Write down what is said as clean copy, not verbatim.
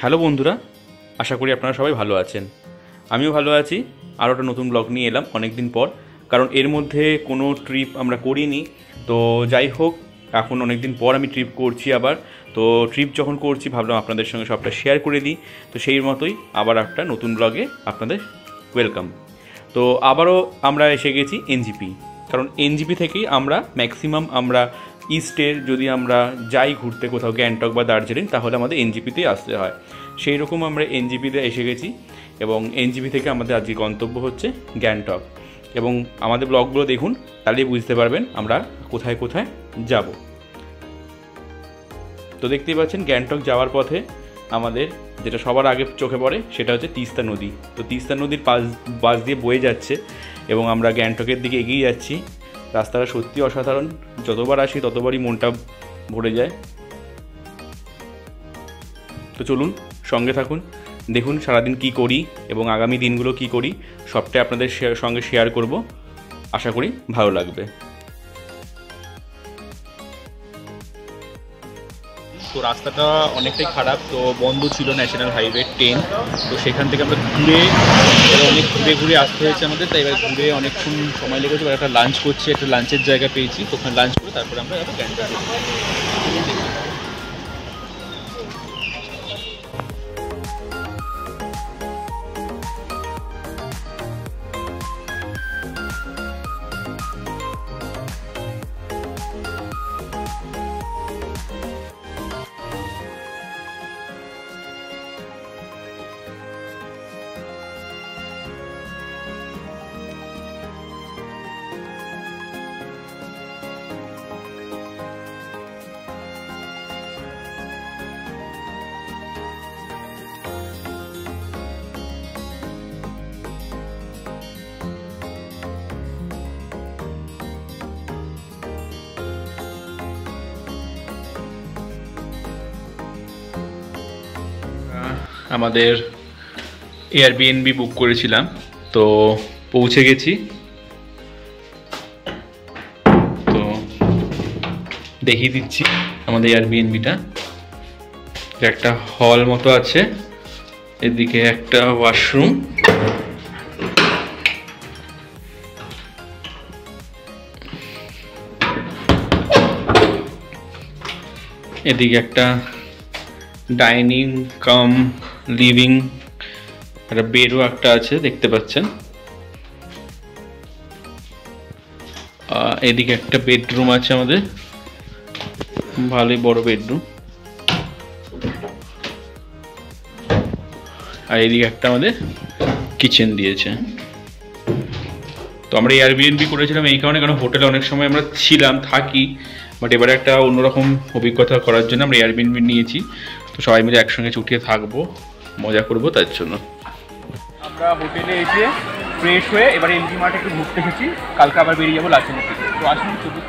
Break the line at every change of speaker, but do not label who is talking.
Hello বন্ধুরা, আশা করি আপনারা সবাই ভালো আছেন। আমিও ভালো আছি। আরও একটা নতুন ব্লগ নিয়ে এলাম অনেক দিন পর, কারণ এর মধ্যে কোনো ট্রিপ আমরা করিনি। তো যাই হোক, এখন অনেক দিন পর আমি ট্রিপ করছি আবার। তো ট্রিপ যখন করছি ভাবলাম আপনাদের সঙ্গে সবটা শেয়ার করে দিই। তো সেই মতোই আবার একটা নতুন ব্লগে আপনাদের ওয়েলকাম। তো আবারও আমরা এসে গেছি এনজিপি, কারণ এনজিপি থেকেই আমরা ম্যাক্সিমাম আমরা ইস্টের যদি আমরা যাই ঘুরতে কোথাও গ্যাংটক বা দার্জিলিং, তাহলে আমাদের এনজিপিতেই আসতে হয়। সেই রকম আমরা এনজিপিতে এসে গেছি এবং এনজিপি থেকে আমাদের আজকে গন্তব্য হচ্ছে গ্যাংটক। এবং আমাদের ব্লগগুলো দেখুন, তাহলেই বুঝতে পারবেন আমরা কোথায় কোথায় যাব। তো দেখতেই পাচ্ছেন গ্যাংটক যাওয়ার পথে আমাদের যেটা সবার আগে চোখে পড়ে সেটা হচ্ছে তিস্তা নদী। তো তিস্তা নদীর পাশ দিয়ে বয়ে যাচ্ছে এবং আমরা গ্যাংটকের দিকে এগিয়ে যাচ্ছি। রাস্তাটা সত্যি অসাধারণ, যতবার আসি ততবারই মনটা ভরে যায়। তো চলুন সঙ্গে থাকুন, দেখুন সারাদিন কি করি এবং আগামী দিনগুলো কি করি সবটাই আপনাদের সঙ্গে শেয়ার করব। আশা করি ভালো লাগবে। তো রাস্তাটা অনেকটাই খারাপ, তো বন্ধ ছিল ন্যাশনাল হাইওয়ে 10। তো সেখান থেকে আমরা অনেক ঘুরে আসতে হয়েছে আমাদের। তাই এবার ঘুরে অনেকক্ষণ সময় লেগেছে। এবার একটা লাঞ্চ করছি, একটা লাঞ্চের জায়গা পেয়েছি, তো ওখানে লাঞ্চ করে তারপরে আমরা গ্যাংটক। আমাদের এয়ারবিএনবি বুক করেছিলাম, তো পৌঁছে গেছি। তো দেখিয়ে দিচ্ছি আমাদের এয়ারবিএনবিটা। একটা হল মতো আছে, এদিকে একটা ওয়াশরুম, এদিকে একটা ডাইনিং কাম লিভিং, একটা বেডও একটা আছে দেখতে পাচ্ছেন। এদিকে একটা বেডরুম আছে আমাদের, ভালোই বড় বেডরুম। আর এদিকে একটা আমাদের কিচেন দিয়েছে। তো আমরা এয়ারবিএনবি করেছিলাম এই কারণে, কারণ হোটেলে অনেক সময় আমরা ছিলাম থাকি, বাট এবারে একটা অন্যরকম অভিজ্ঞতা করার জন্য আমরা এয়ারবিএনবি নিয়েছি। তো সবাই মিলে একসঙ্গে ছুটিয়ে থাকবো, মজা করবো, তার জন্য আমরা হোটেলে এসে ফ্রেশ হয়ে এবারে এমজি মার্টে একটু ঘুরতে এসেছি। কালকে আবার বেরিয়ে যাবো লাচেনের দিকে। তো আসুন চলুন।